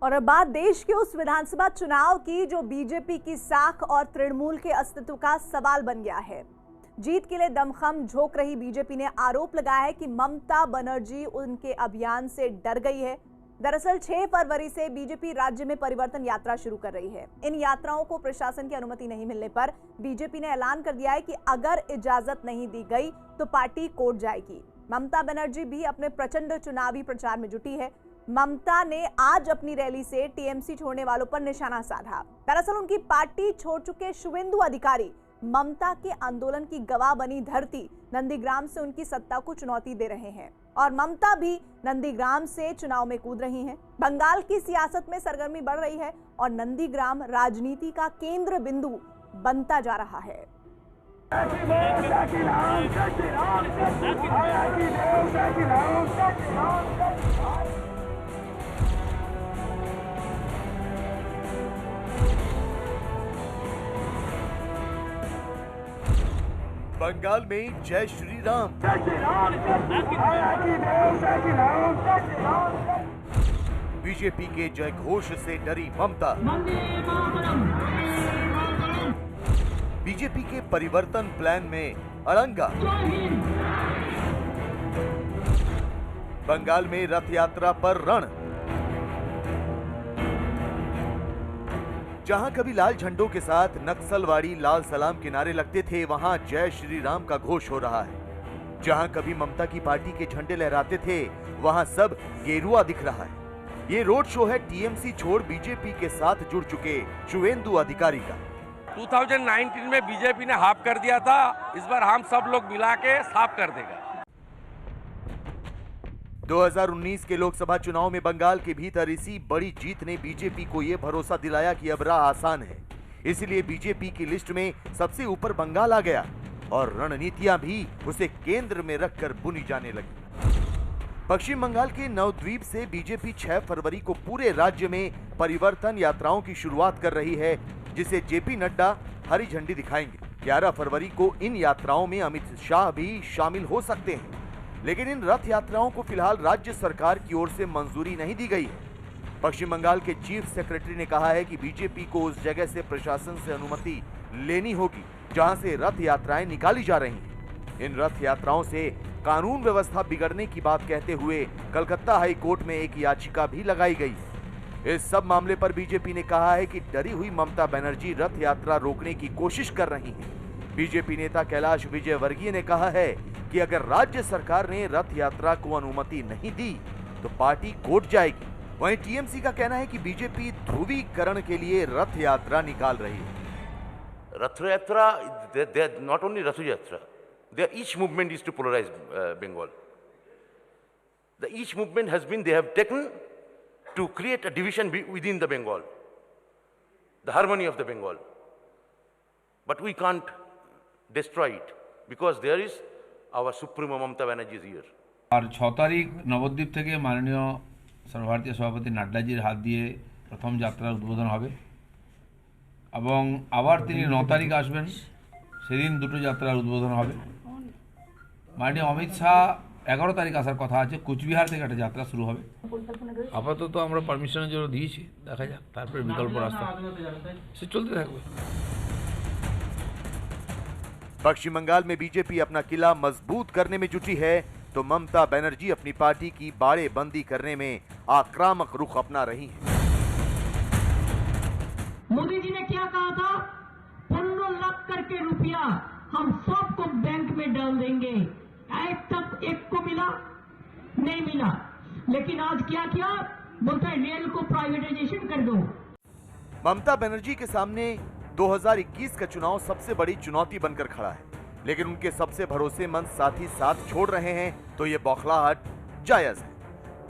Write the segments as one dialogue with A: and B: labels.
A: और अब बात देश के उस विधानसभा चुनाव की जो बीजेपी की साख और तृणमूल के अस्तित्व का सवाल बन गया है। जीत के लिए दमखम झोंक रही बीजेपी ने आरोप लगाया है कि ममता बनर्जी उनके अभियान से डर गई है। दरअसल 6 फरवरी से बीजेपी राज्य में परिवर्तन यात्रा शुरू कर रही है। इन यात्राओं को प्रशासन की अनुमति नहीं मिलने पर बीजेपी ने ऐलान कर दिया है कि अगर इजाजत नहीं दी गई तो पार्टी कोर्ट जाएगी। ममता बनर्जी भी अपने प्रचंड चुनावी प्रचार में जुटी है। ममता ने आज अपनी रैली से टीएमसी छोड़ने वालों पर निशाना साधा। दरअसल उनकी पार्टी छोड़ चुके शुवेंदु अधिकारी ममता के आंदोलन की गवाह बनी धरती नंदीग्राम से उनकी सत्ता को चुनौती दे रहे हैं और ममता भी नंदीग्राम से चुनाव में कूद रही हैं। बंगाल की सियासत में सरगर्मी बढ़ रही है और नंदीग्राम राजनीति का केंद्र बिंदु बनता जा रहा है।
B: बंगाल में जय श्री राम, बीजेपी के जय घोष से डरी ममता, बीजेपी के परिवर्तन प्लान में अड़ंगा, बंगाल में रथ यात्रा पर रण, जहां कभी लाल झंडों के साथ नक्सलवाड़ी लाल सलाम के नारे लगते थे, वहां जय श्री राम का घोष हो रहा है। जहां कभी ममता की पार्टी के झंडे लहराते थे, वहां सब गेरुआ दिख रहा है। ये रोड शो है टीएमसी छोड़ बीजेपी के साथ जुड़ चुके शुवेंदु अधिकारी का।
C: 2019 में बीजेपी ने हाफ कर दिया था, इस बार हम सब लोग मिला के साफ कर देगा।
B: 2019 के लोकसभा चुनाव में बंगाल के भीतर इसी बड़ी जीत ने बीजेपी को यह भरोसा दिलाया कि अब राह आसान है। इसलिए बीजेपी की लिस्ट में सबसे ऊपर बंगाल आ गया और रणनीतियां भी उसे केंद्र में रखकर बुनी जाने लगी। पश्चिम बंगाल के नवद्वीप से बीजेपी 6 फरवरी को पूरे राज्य में परिवर्तन यात्राओं की शुरुआत कर रही है, जिसे जेपी नड्डा हरी झंडी दिखाएंगे। 11 फरवरी को इन यात्राओं में अमित शाह भी शामिल हो सकते हैं, लेकिन इन रथ यात्राओं को फिलहाल राज्य सरकार की ओर से मंजूरी नहीं दी गई है। पश्चिम बंगाल के चीफ सेक्रेटरी ने कहा है कि बीजेपी को उस जगह से प्रशासन से अनुमति लेनी होगी जहां से रथ यात्राएं निकाली जा रही हैं। इन रथ यात्राओं से कानून व्यवस्था बिगड़ने की बात कहते हुए कलकत्ता हाई कोर्ट में एक याचिका भी लगाई गई है। इस सब मामले पर बीजेपी ने कहा है कि डरी हुई ममता बनर्जी रथ यात्रा रोकने की कोशिश कर रही है। बीजेपी नेता कैलाश विजयवर्गीय ने कहा है कि अगर राज्य सरकार ने रथ यात्रा को अनुमति नहीं दी तो पार्टी कोर्ट जाएगी। वहीं टीएमसी का कहना है कि बीजेपी ध्रुवीकरण के लिए रथ यात्रा निकाल रही है।
D: रथ यात्रा, नॉट ओनली रथ यात्रा, each movement is to polarize Bengal. Each movement has been, they have taken to create a division within the Bengal, the harmony of the Bengal. But we can't destroy it because there is our Supremo Mamata Banerjee is here.
E: और 6 तारीख नवद्वीप থেকে মাননীয় সর্বভারতীয় সভাপতি নাড্ডাজির হাত দিয়ে প্রথম যাত্রার উদ্বোধন হবে এবং আবার তিনি 9 তারিখ আসবেন, সেদিন দুটো যাত্রার উদ্বোধন হবে। মাননীয় অমিত শাহ 11 তারিখ আসার কথা আছে, কুচবিহার থেকে একটা যাত্রা শুরু হবে। আপাতত আমরা পারমিশনের জন্য দিয়েছি, দেখা যাক তারপরে বিকল্প রাস্তা সে চলতে থাকবে।
B: पश्चिम बंगाल में बीजेपी अपना किला मजबूत करने में जुटी है तो ममता बनर्जी अपनी पार्टी की बाड़ेबंदी करने में आक्रामक रुख अपना रही है।
F: मोदी जी ने क्या कहा था? 15 लाख करके रुपया हम सबको बैंक में डाल देंगे। आज तक एक को मिला नहीं मिला, लेकिन आज क्या किया? बोलता है रेल को प्राइवेटाइजेशन कर दो।
B: ममता बनर्जी के सामने 2021 का चुनाव सबसे बड़ी चुनौती बनकर खड़ा है, लेकिन उनके सबसे भरोसेमंद साथी साथ छोड़ रहे हैं तो ये बौखलाहट जायज है।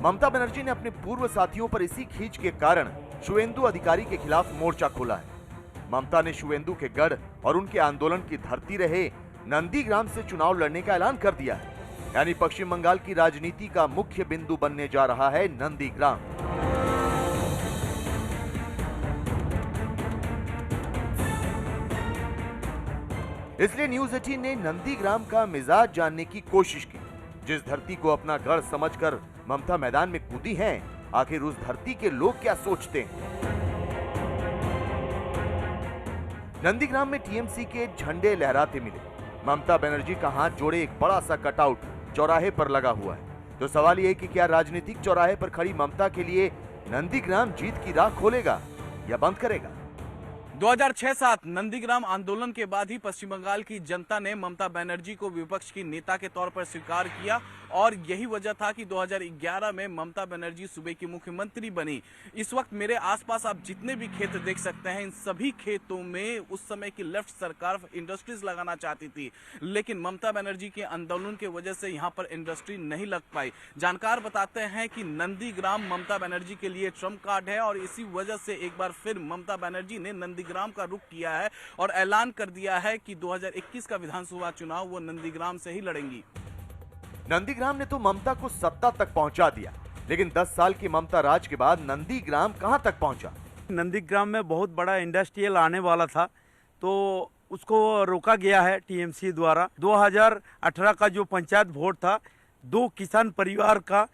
B: ममता बनर्जी ने अपने पूर्व साथियों पर इसी खींच के कारण शुवेंदु अधिकारी के खिलाफ मोर्चा खोला है। ममता ने शुवेंदु के गढ़ और उनके आंदोलन की धरती रहे नंदीग्राम से चुनाव लड़ने का ऐलान कर दिया है। यानी पश्चिम बंगाल की राजनीति का मुख्य बिंदु बनने जा रहा है नंदीग्राम। इसलिए न्यूज 18 ने नंदीग्राम का मिजाज जानने की कोशिश की। जिस धरती को अपना गढ़ समझकर ममता मैदान में कूदी हैं, आखिर उस धरती के लोग क्या सोचते हैं? नंदीग्राम में टीएमसी के झंडे लहराते मिले। ममता बनर्जी का हाथ जोड़े एक बड़ा सा कटआउट चौराहे पर लगा हुआ है। तो सवाल यह है कि क्या राजनीतिक चौराहे पर खड़ी ममता के लिए नंदीग्राम जीत की राह खोलेगा या बंद करेगा?
G: 2006-07 नंदीग्राम आंदोलन के बाद ही पश्चिम बंगाल की जनता ने ममता बनर्जी को विपक्ष की नेता के तौर पर स्वीकार किया और यही वजह था कि 2011 में ममता बनर्जी सूबे की मुख्यमंत्री बनी। इस वक्त मेरे आसपास आप जितने भी खेत देख सकते हैं, इन सभी खेतों में उस समय की लेफ्ट सरकार इंडस्ट्रीज लगाना चाहती थी, लेकिन ममता बनर्जी के आंदोलन की वजह से यहाँ पर इंडस्ट्री नहीं लग पाई। जानकार बताते हैं कि नंदीग्राम ममता बनर्जी के लिए ट्रम्प कार्ड है और इसी वजह से एक बार फिर ममता बनर्जी ने नंदीग्राम का रुख किया है और ऐलान कर दिया है कि 2021 का विधानसभा चुनाव वो नंदीग्राम से ही लड़ेंगी।
B: नंदीग्राम ने तो ममता को सत्ता तक पहुंचा दिया, लेकिन 10 साल की ममता राज के बाद नंदीग्राम कहां तक पहुंचा?
H: नंदीग्राम में बहुत बड़ा इंडस्ट्रियल आने वाला था, तो उसको रोका गया है टीएमसी द्वारा। 2018 का जो पंचायत वोट था, 2 किसान परिवार का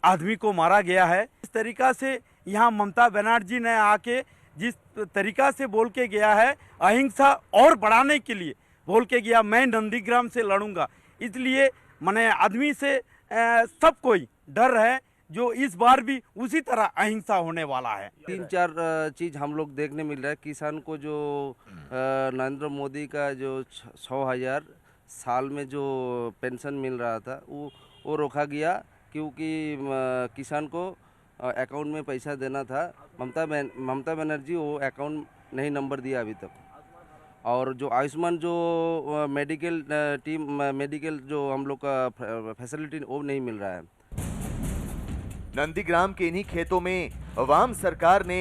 H: आदमी को मारा गया है। इस तरीका से यहाँ ममता बनर्जी ने आके जिस तरीका से बोल के गया है, अहिंसा और बढ़ाने के लिए बोल के गया, मैं नंदीग्राम से लड़ूंगा। इसलिए माने आदमी से सब कोई डर है, जो इस बार भी उसी तरह अहिंसा होने वाला है।
I: 3-4 चीज़ हम लोग देखने मिल रहा है। किसान को जो नरेंद्र मोदी का जो 100,000 साल में जो पेंशन मिल रहा था, वो रोका गया, क्योंकि किसान को अकाउंट में पैसा देना था। ममता बनर्जी वो अकाउंट नहीं नंबर दिया अभी तक। और जो आयुष्मान जो मेडिकल जो हम लोग का फैसिलिटी वो नहीं मिल रहा है।
B: नंदीग्राम के इन्हीं खेतों में अवाम सरकार ने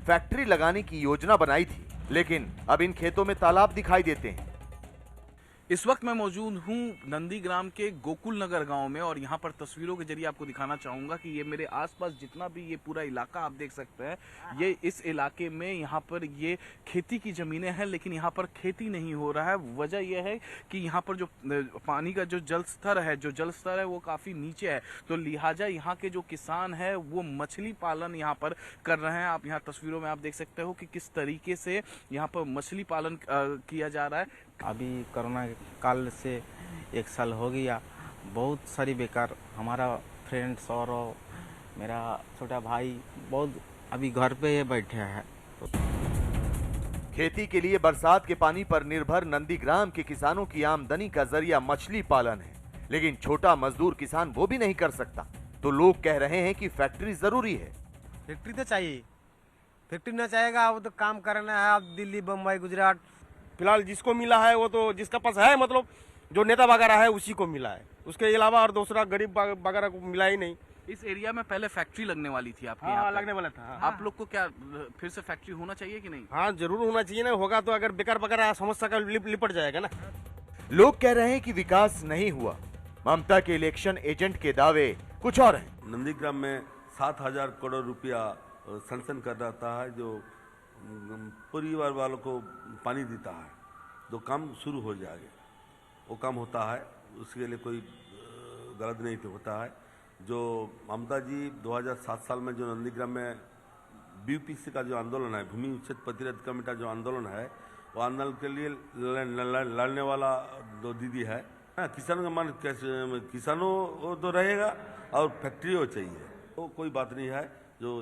B: फैक्ट्री लगाने की योजना बनाई थी, लेकिन अब इन खेतों में तालाब दिखाई देते हैं।
G: इस वक्त मैं मौजूद हूँ नंदीग्राम के गोकुल नगर गांव में और यहाँ पर तस्वीरों के जरिए आपको दिखाना चाहूँगा कि ये मेरे आसपास जितना भी ये पूरा इलाका आप देख सकते हैं, ये इस इलाके में यहाँ पर ये खेती की ज़मीनें हैं, लेकिन यहाँ पर खेती नहीं हो रहा है। वजह यह है कि यहाँ पर जो पानी का जो जल स्तर है वो काफ़ी नीचे है, तो लिहाजा यहाँ के जो किसान है वो मछली पालन यहाँ पर कर रहे हैं। आप यहाँ तस्वीरों में आप देख सकते हो कि किस तरीके से यहाँ पर मछली पालन किया जा रहा है।
J: अभी कोरोना काल से 1 साल हो गया, बहुत सारी बेकार हमारा फ्रेंड्स और मेरा छोटा भाई बहुत अभी घर पे ही बैठे हैं।
B: खेती के लिए बरसात के पानी पर निर्भर नंदीग्राम के किसानों की आमदनी का जरिया मछली पालन है, लेकिन छोटा मजदूर किसान वो भी नहीं कर सकता। तो लोग कह रहे हैं कि फैक्ट्री जरूरी है।
K: फैक्ट्री तो चाहिए, फैक्ट्री ना चाहेगा वो तो काम करना है। आप दिल्ली, बम्बई, गुजरात, फिलहाल जिसको मिला है वो तो जिसका पास है, मतलब जो नेता वगैरह है उसी को मिला है, उसके अलावा और दूसरा गरीब वगैरह को मिला ही नहीं।
G: इस एरिया में पहले फैक्ट्री लगने वाली थी आपके?
K: हाँ, लगने वाला था। हाँ।
G: आप लोग को क्या फिर से फैक्ट्री होना चाहिए कि नहीं?
K: हाँ, जरूर होना चाहिए ना, होगा तो अगर बेकार वगैरह समस्या का लिपट जाएगा ना।
B: लोग कह रहे हैं कि विकास नहीं हुआ। ममता के इलेक्शन एजेंट के दावे कुछ और हैं।
L: नंदीग्राम में 7,000 करोड़ रुपया सैंक्शन कर रहा है, जो परिवार वालों को पानी देता है, तो काम शुरू हो जाएगा। वो काम होता है, उसके लिए कोई गलत नहीं होता है। जो ममता जी 2007 साल में जो नंदीग्राम में बीपीसी का जो आंदोलन है, भूमि उच्छेद प्रतिरोध कमेटी जो आंदोलन है, वो आंदोलन के लिए लड़ने वाला दो दीदी है। किसानों का मान किसानों तो रहेगा और फैक्ट्री हो चाहिए, तो कोई बात नहीं है। जो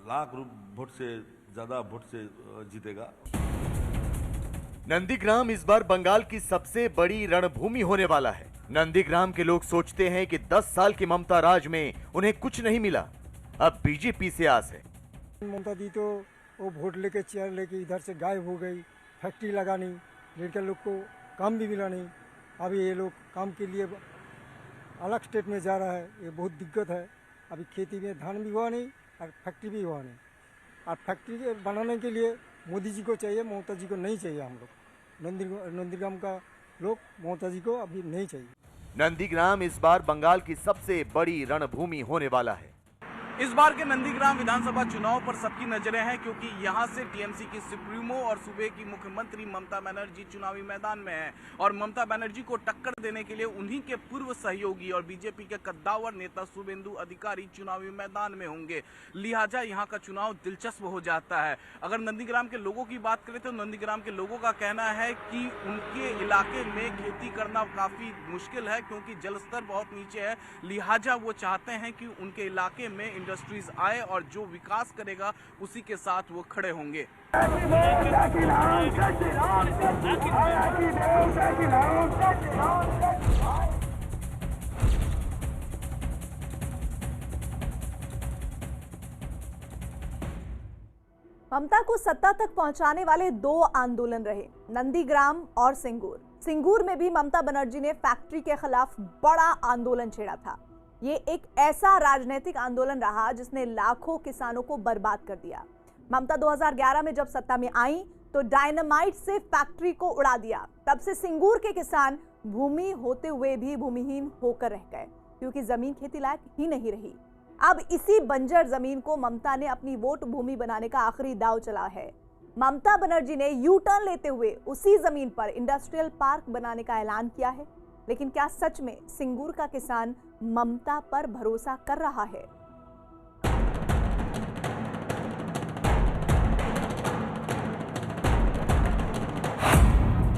L: लाख वोट से ज़्यादा वोट से जीतेगा।
B: नंदीग्राम इस बार बंगाल की सबसे बड़ी रणभूमि होने वाला है। नंदीग्राम के लोग सोचते हैं कि 10 साल की ममता राज में उन्हें कुछ नहीं मिला, अब बीजेपी से आस है।
M: ममता दी तो वो वोट लेके चेयर लेके इधर से गायब हो गई, फैक्ट्री लगानी, लड़के लोग को काम भी मिला नहीं। अभी ये लोग काम के लिए अलग स्टेट में जा रहा है, ये बहुत दिक्कत है। अभी खेती में धान भी हुआ नहीं और फैक्ट्री भी हुआ नहीं, और फैक्ट्री बनाने के लिए मोदी जी को चाहिए, ममता जी को नहीं चाहिए। हम लोग नंदीग्राम का लोग ममता जी को अभी नहीं चाहिए।
B: नंदीग्राम इस बार बंगाल की सबसे बड़ी रणभूमि होने वाला है।
G: इस बार के नंदीग्राम विधानसभा चुनाव पर सबकी नजरें हैं, क्योंकि यहां से टीएमसी की सुप्रीमो और सूबे की मुख्यमंत्री ममता बनर्जी चुनावी मैदान में हैं और ममता बनर्जी को टक्कर देने के लिए उन्हीं के पूर्व सहयोगी और बीजेपी के कद्दावर नेता शुभेंदु अधिकारी चुनावी मैदान में होंगे। लिहाजा यहां का चुनाव दिलचस्प हो जाता है। अगर नंदीग्राम के लोगों की बात करें तो नंदीग्राम के लोगों का कहना है कि उनके इलाके में खेती करना काफी मुश्किल है, क्योंकि जलस्तर बहुत नीचे है। लिहाजा वो चाहते हैं कि उनके इलाके में इंडस्ट्रीज आए और जो विकास करेगा उसी के साथ वो खड़े होंगे।
A: ममता को सत्ता तक पहुंचाने वाले दो आंदोलन रहे, नंदीग्राम और सिंगूर। सिंगूर में भी ममता बनर्जी ने फैक्ट्री के खिलाफ बड़ा आंदोलन छेड़ा था। ये एक ऐसा राजनीतिक आंदोलन रहा जिसने लाखों किसानों को बर्बाद कर दिया। ममता 2011 में जब सत्ता में आई तो डायनामाइट से फैक्ट्री को उड़ा दिया। तब से सिंगूर के किसान भूमि होते हुए भी भूमिहीन होकर रह गए, क्योंकि जमीन खेती लायक ही नहीं रही। अब इसी बंजर जमीन को ममता ने अपनी वोट भूमि बनाने का आखिरी दांव चला है। ममता बनर्जी ने यू टर्न लेते हुए उसी जमीन पर इंडस्ट्रियल पार्क बनाने का ऐलान किया है। लेकिन क्या सच में सिंगूर का किसान ममता पर भरोसा कर रहा है?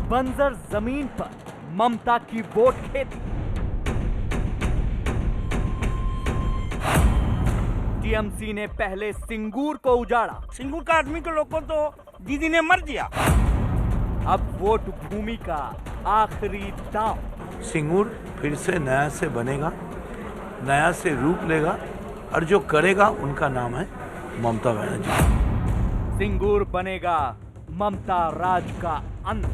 N: बंजर जमीन पर ममता की वोट खेती। टीएमसी ने पहले सिंगूर को उजाड़ा।
H: सिंगूर का आदमी के लोग को तो दीदी ने मर दिया।
N: अब वोट भूमि का आखिरी दांव।
O: सिंगूर फिर से नया से बनेगा, नया से रूप लेगा और जो करेगा उनका नाम है ममता बनर्जी।
N: सिंगूर बनेगा ममता राज का अंत।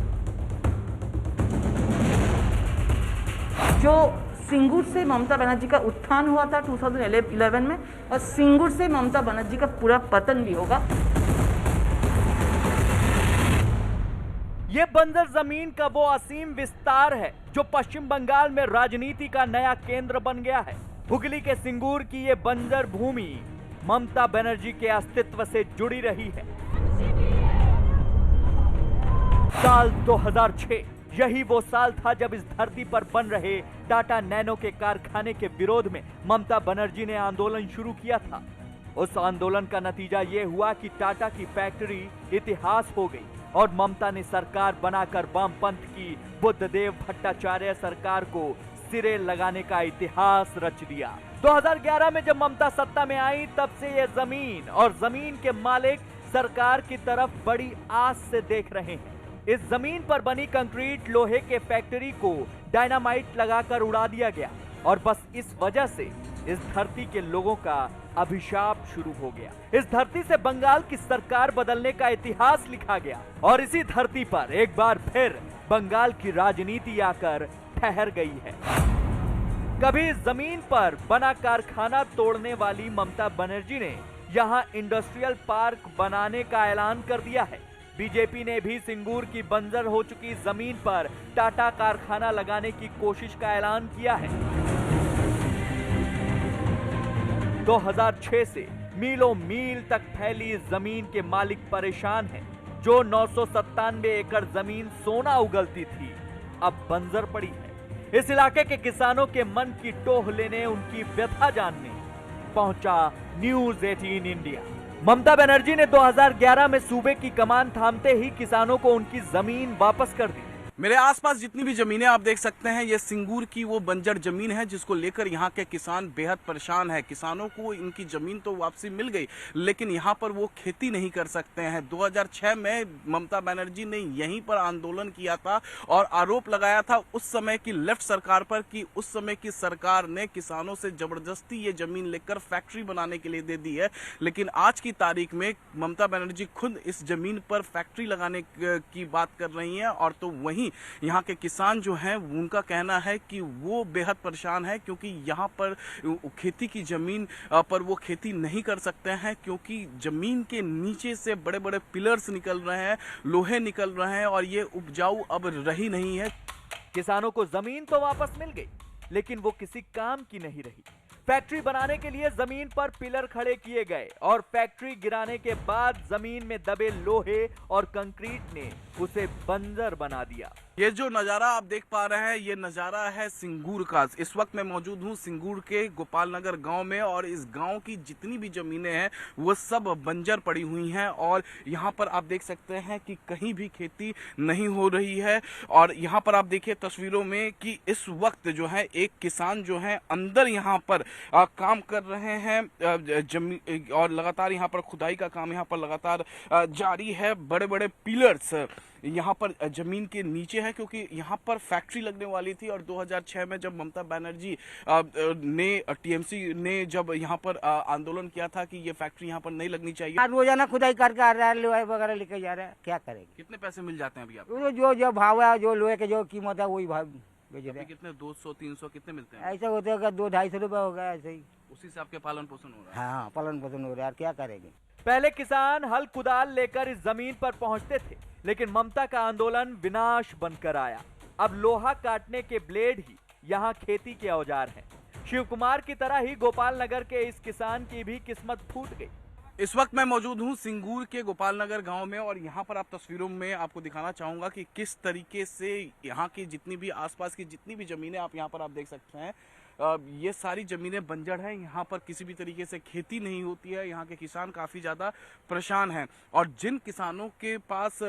P: जो सिंगूर से ममता बनर्जी का उत्थान हुआ था 2011 में, और सिंगूर से ममता बनर्जी का पूरा पतन भी होगा।
N: ये बंजर जमीन का वो असीम विस्तार है जो पश्चिम बंगाल में राजनीति का नया केंद्र बन गया है। हुगली के सिंगूर की ये बंजर भूमि ममता बनर्जी के अस्तित्व से जुड़ी रही है। साल 2006 यही वो साल था जब इस धरती पर बन रहे टाटा नैनो के कारखाने के विरोध में ममता बनर्जी ने आंदोलन शुरू किया था। उस आंदोलन का नतीजा ये हुआ कि टाटा की फैक्ट्री इतिहास हो गई और ममता ने सरकार बनाकर वामपंथ की बुद्धदेव भट्टाचार्य सरकार को सिरे लगाने का इतिहास रच दिया। 2011 में जब ममता सत्ता में आई तब से ये जमीन और जमीन के मालिक सरकार की तरफ बड़ी आस से देख रहे हैं। इस जमीन पर बनी कंक्रीट लोहे के फैक्ट्री को डायनामाइट लगाकर उड़ा दिया गया और बस इस वजह से इस धरती के लोगों का अभिशाप शुरू हो गया। इस धरती से बंगाल की सरकार बदलने का इतिहास लिखा गया और इसी धरती पर एक बार फिर बंगाल की राजनीति आकर ठहर गई है। कभी इस जमीन पर बना कारखाना तोड़ने वाली ममता बनर्जी ने यहां इंडस्ट्रियल पार्क बनाने का ऐलान कर दिया है। बीजेपी ने भी सिंगूर की बंजर हो चुकी जमीन पर टाटा कारखाना लगाने की कोशिश का ऐलान किया है। 2006 से मीलों मील तक फैली इस जमीन के मालिक परेशान हैं। जो 997 एकड़ जमीन सोना उगलती थी अब बंजर पड़ी है। इस इलाके के किसानों के मन की टोह लेने, उनकी व्यथा जानने पहुंचा न्यूज़ 18 इंडिया। ममता बनर्जी ने 2011 में सूबे की कमान थामते ही किसानों को उनकी जमीन वापस कर दी।
G: मेरे आसपास जितनी भी जमीनें आप देख सकते हैं, ये सिंगूर की वो बंजर जमीन है जिसको लेकर यहाँ के किसान बेहद परेशान है। किसानों को इनकी जमीन तो वापसी मिल गई, लेकिन यहाँ पर वो खेती नहीं कर सकते हैं। 2006 में ममता बनर्जी ने यहीं पर आंदोलन किया था और आरोप लगाया था उस समय की लेफ्ट सरकार पर कि उस समय की सरकार ने किसानों से जबरदस्ती ये जमीन लेकर फैक्ट्री बनाने के लिए दे दी है। लेकिन आज की तारीख में ममता बनर्जी खुद इस जमीन पर फैक्ट्री लगाने की बात कर रही है और तो वहीं यहाँ के किसान जो हैं उनका कहना है कि वो बेहद परेशान है, क्योंकि यहाँ पर खेती की जमीन पर वो खेती नहीं कर सकते हैं, क्योंकि जमीन के नीचे से बड़े बड़े पिलर्स निकल रहे हैं, लोहे निकल रहे हैं और ये उपजाऊ अब रही नहीं है।
N: किसानों को जमीन तो वापस मिल गई, लेकिन वो किसी काम की नहीं रही। फैक्ट्री बनाने के लिए जमीन पर पिलर खड़े किए गए और फैक्ट्री गिराने के बाद जमीन में दबे लोहे और कंक्रीट ने उसे बंजर बना दिया।
G: ये जो नज़ारा आप देख पा रहे हैं, ये नज़ारा है सिंगूर का। इस वक्त मैं मौजूद हूँ सिंगूर के गोपाल नगर गांव में और इस गांव की जितनी भी ज़मीनें हैं वो सब बंजर पड़ी हुई हैं और यहाँ पर आप देख सकते हैं कि कहीं भी खेती नहीं हो रही है। और यहाँ पर आप देखिए तस्वीरों में कि इस वक्त जो है एक किसान जो है अंदर यहाँ पर काम कर रहे हैं जमीन और लगातार यहाँ पर खुदाई का काम यहाँ पर लगातार जारी है। बड़े बड़े पिलर्स यहाँ पर जमीन के नीचे है क्योंकि यहाँ पर फैक्ट्री लगने वाली थी और 2006 में जब ममता बनर्जी ने टीएमसी ने जब यहाँ पर आंदोलन किया था कि ये फैक्ट्री यहाँ पर नहीं लगनी चाहिए।
Q: रोजाना खुदाई करके आ रहा है, लोहा वगैरह लेके जा रहा है, क्या करेंगे?
G: कितने पैसे मिल जाते हैं अभी आपको?
Q: जो भाव है, जो लोहे के जो कीमत है वही भाव बेच रहे हैं।
G: कितने 200-300 कितने मिलते हैं?
Q: ऐसा होता है 200-250 रुपए हो गया ऐसे ही।
G: उसी से आपके पालन पोषण हो रहा है?
Q: हाँ, पालन पोषण हो रहा है, क्या करेंगे?
N: पहले किसान हल कुदाल लेकर इस जमीन पर पहुंचते थे, लेकिन ममता का आंदोलन विनाश बनकर आया। अब लोहा काटने के ब्लेड ही यहाँ खेती के औजार हैं। शिव कुमार की तरह ही गोपाल नगर के इस किसान की भी किस्मत फूट गई।
G: इस वक्त मैं मौजूद हूँ सिंगूर के गोपाल नगर गांव में और यहाँ पर आप तस्वीरों में आपको दिखाना चाहूँगा कि किस तरीके से यहाँ की जितनी भी आसपास की जितनी भी ज़मीनें आप यहाँ पर आप देख सकते हैं, ये सारी ज़मीनें बंजर हैं। यहाँ पर किसी भी तरीके से खेती नहीं होती है। यहाँ के किसान काफ़ी ज़्यादा परेशान हैं और जिन किसानों के पास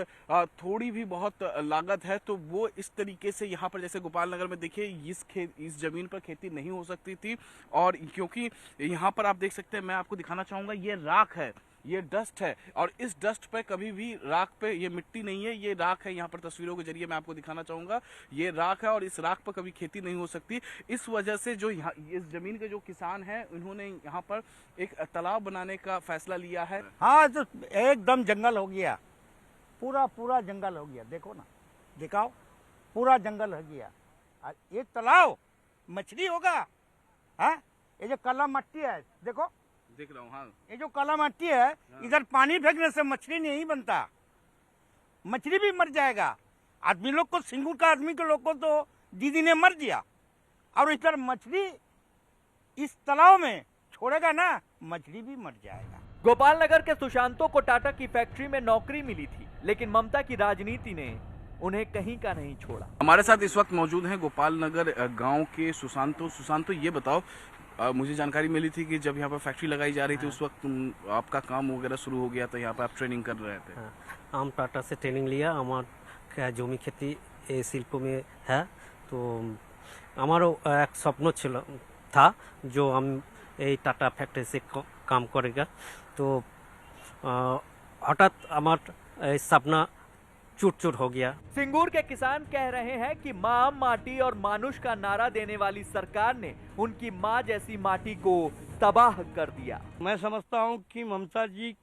G: थोड़ी भी बहुत लागत है तो वो इस तरीके से यहाँ पर जैसे गोपाल नगर में देखिए इस ज़मीन पर खेती नहीं हो सकती थी और क्योंकि यहाँ पर आप देख सकते हैं, मैं आपको दिखाना चाहूँगा, ये राख है, ये डस्ट है और इस डस्ट पे कभी भी राख पे ये मिट्टी नहीं है, ये राख है। यहाँ पर तस्वीरों के जरिए मैं आपको दिखाना चाहूँगा, ये राख है और इस राख पर कभी खेती नहीं हो सकती। इस वजह से जो यहाँ इस ज़मीन के जो किसान हैं उन्होंने यहाँ पर एक तालाब बनाने का फैसला लिया है।
Q: हाँ, तो एकदम जंगल हो गया, पूरा जंगल हो गया। देखो ना, दिखाओ, पूरा जंगल हो गया। एक तालाब मछली होगा। हाँ, ये जो काला मट्टी है देखो,
G: देख रहा हूँ। हाँ,
Q: ये जो काला मट्टी है, इधर पानी फेंकने से मछली नहीं बनता, मछली भी मर जाएगा। आदमी लोग को, सिंगूर का आदमी के लोग को तो दीदी ने मर दिया और इधर मछली इस तालाब में छोड़ेगा ना, मछली भी मर जाएगा।
N: गोपाल नगर के सुशांतों को टाटा की फैक्ट्री में नौकरी मिली थी, लेकिन ममता की राजनीति ने उन्हें कहीं का नहीं छोड़ा।
G: हमारे साथ इस वक्त मौजूद हैं गोपाल नगर गाँव के सुशांतो, ये बताओ, मुझे जानकारी मिली थी कि जब यहाँ पर फैक्ट्री लगाई जा रही थी उस वक्त आपका काम वगैरह शुरू हो गया था, यहाँ पर आप ट्रेनिंग कर रहे थे।
R: हम टाटा से ट्रेनिंग लिया, हमार जमी खेती शिल्प में है, तो हमारो एक स्वप्न था जो हम टाटा फैक्ट्री से काम करेगा। तो हठात हमार सपना चूर हो गया।
N: सिंगूर के किसान कह रहे हैं कि मां, माटी और मानुष का नारा देने वाली सरकार ने उनकी मां जैसी माटी को तबाह कर दिया।
Q: मैं समझता हूं कि ममता जी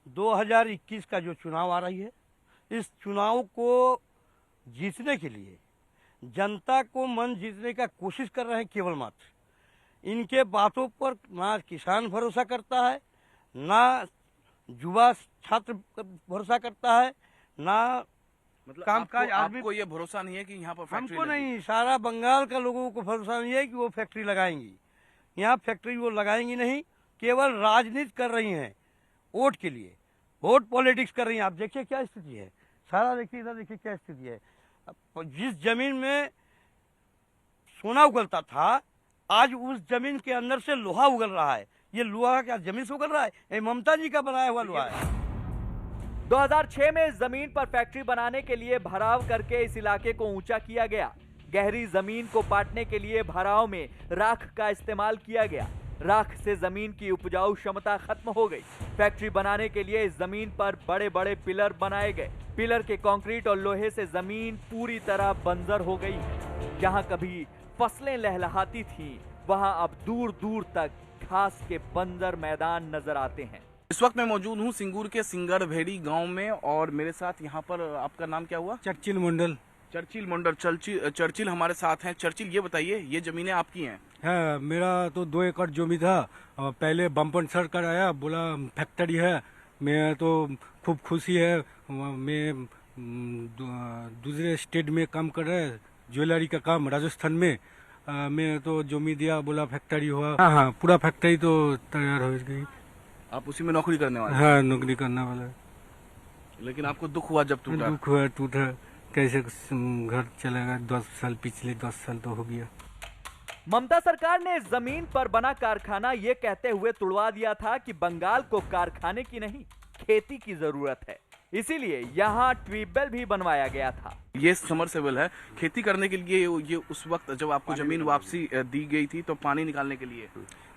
Q: 2021 का जो चुनाव आ रही है, इस चुनाव को जीतने के लिए जनता को मन जीतने का कोशिश कर रहे हैं केवल मात्र। इनके बातों पर ना किसान भरोसा करता है, ना युवा छात्र भरोसा करता है, ना
G: मतलब
Q: कामकाज आदमी
G: आपको ये भरोसा नहीं है कि यहाँ पर फैक्ट्री
Q: हमको नहीं, सारा बंगाल का लोगों को भरोसा नहीं है कि वो फैक्ट्री लगाएंगी। यहाँ फैक्ट्री वो लगाएंगी नहीं, केवल राजनीति कर रही हैं वोट के लिए, वोट पॉलिटिक्स कर रही हैं। आप देखिए क्या स्थिति है, सारा देखिए, इधर देखिए क्या स्थिति है। जिस जमीन में सोना उगलता था, आज उस जमीन के अंदर से लोहा उगल रहा है। ये लोहा क्या जमीन से उगल रहा है? ये ममता जी का बनाया हुआ लोहा है।
N: 2006 में इस जमीन पर फैक्ट्री बनाने के लिए भराव करके इस इलाके को ऊंचा किया गया। गहरी जमीन को पाटने के लिए भराव में राख का इस्तेमाल किया गया। राख से जमीन की उपजाऊ क्षमता खत्म हो गई। फैक्ट्री बनाने के लिए इस जमीन पर बड़े बड़े पिलर बनाए गए। पिलर के कंक्रीट और लोहे से जमीन पूरी तरह बंजर हो गई है। जहां कभी फसलें लहलहाती थीं, वहां अब दूर दूर तक घास के बंजर मैदान नजर आते हैं।
G: इस वक्त मैं मौजूद हूँ सिंगूर के सिंगरभेड़ी गांव में और मेरे साथ यहाँ पर, आपका नाम क्या हुआ?
M: चर्चिल मंडल।
G: चर्चिल हमारे साथ हैं। चर्चिल, ये बताइए, ये जमीनें आपकी हैं?
M: है, मेरा तो 2 एकड़ जमी था। पहले बम्पन सरकार आया, बोला फैक्ट्री है। मैं तो खूब खुशी है। मैं दूसरे स्टेट में काम कर रहा है, ज्वेलरी का काम राजस्थान में।
Q: मैं तो जमी दिया, बोला फैक्ट्री हुआ। हाँ, पूरा फैक्ट्री तो तैयार हो गई।
G: आप उसी में नौकरी करने वाले?
Q: हाँ, नौकरी करने वाला है।
G: लेकिन आपको दुख हुआ जब टूटा?
Q: दुख हुआ, टूटा, कैसे घर चलेगा? 10 साल, पिछले 10 साल तो हो गया।
N: ममता सरकार ने जमीन पर बना कारखाना ये कहते हुए तुड़वा दिया था कि बंगाल को कारखाने की नहीं, खेती की जरूरत है, इसीलिए यहाँ ट्यूबवेल भी बनवाया गया था।
G: ये समरसेबल है खेती करने के लिए। ये उस वक्त जब आपको जमीन वापसी दी गई थी तो पानी निकालने के लिए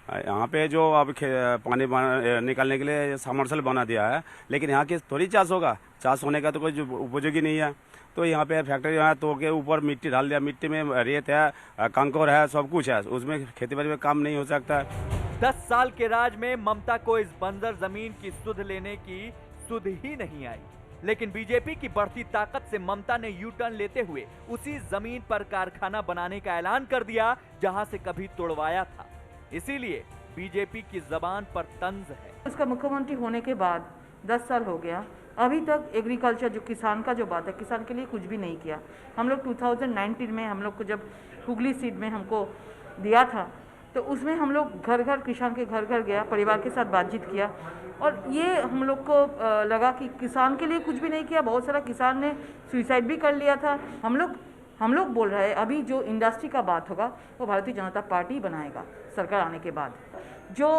S: यहाँ पे जो अब पानी निकालने के लिए समरसेबल बना दिया है, लेकिन यहाँ की थोड़ी चाष होगा, चाष होने का तो कोई उपयोगी नहीं है। तो यहाँ पे फैक्ट्री यहाँ तो के ऊपर मिट्टी डाल दिया, मिट्टी में रेत है, कंकर है, सब कुछ है, उसमें खेती बाड़ी में काम नहीं हो सकता।
N: 10 साल के राज में ममता को इस बंजर जमीन की सुध लेने की सुध ही नहीं आई, लेकिन बीजेपी की बढ़ती ताकत से ममता ने यू टर्न लेते हुए उसी जमीन पर कारखाना बनाने का ऐलान कर दिया जहां से कभी तोड़वाया था। इसीलिए बीजेपी की जबान पर तंज है।
P: उसका मुख्यमंत्री होने के बाद 10 साल हो गया, अभी तक एग्रीकल्चर जो किसान का जो बात है, किसान के लिए कुछ भी नहीं किया। हम लोग 2019 में हम लोग को जब हुगली सीट में हमको दिया था तो उसमें हम लोग घर घर किसान के घर घर गया, परिवार के साथ बातचीत किया और ये हम लोग को लगा कि किसान के लिए कुछ भी नहीं किया। बहुत सारा किसान ने सुसाइड भी कर लिया था। हम लोग बोल रहे हैं अभी जो इंडस्ट्री का बात होगा वो भारतीय जनता पार्टी बनाएगा सरकार आने के बाद। जो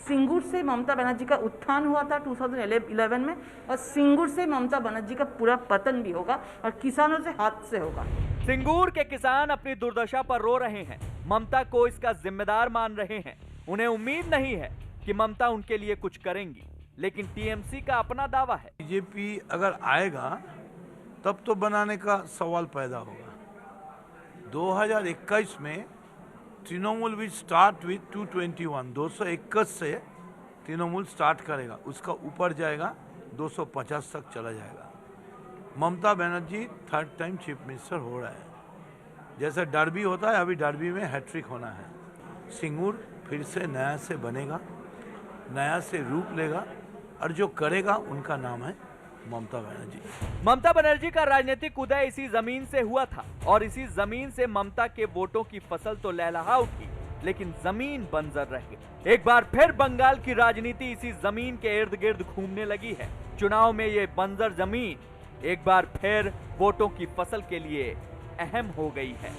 P: सिंगूर से ममता बनर्जी का उत्थान हुआ था 2011 में, और सिंगूर से ममता बनर्जी का पूरा पतन भी होगा और किसानों से हाथ से होगा।
N: सिंगूर के किसान अपनी दुर्दशा पर रो रहे हैं, ममता को इसका जिम्मेदार मान रहे हैं। उन्हें उम्मीद नहीं है कि ममता उनके लिए कुछ करेंगी, लेकिन टीएमसी का अपना दावा है।
O: बीजेपी अगर आएगा तब तो बनाने का सवाल पैदा होगा। 2021 में तृणमूल विल स्टार्ट विथ 221 से तृणमूल स्टार्ट करेगा, उसका ऊपर जाएगा 250 तक चला जाएगा। Mamata Banerjee 3rd time chief minister हो रहा है। जैसे डर्बी होता है, अभी डर्बी में हैट्रिक होना है। सिंगूर फिर से नया से बनेगा, नया से रूप लेगा और जो करेगा उनका नाम है ममता बनर्जी।
N: ममता बनर्जी का राजनीतिक उदय इसी जमीन से हुआ था और इसी जमीन से ममता के वोटों की फसल तो लहलहा उठी, लेकिन जमीन बंजर रह गई। एक बार फिर बंगाल की राजनीति इसी जमीन के इर्द गिर्द घूमने लगी है। चुनाव में ये बंजर जमीन एक बार फिर वोटों की फसल के लिए अहम हो गई है।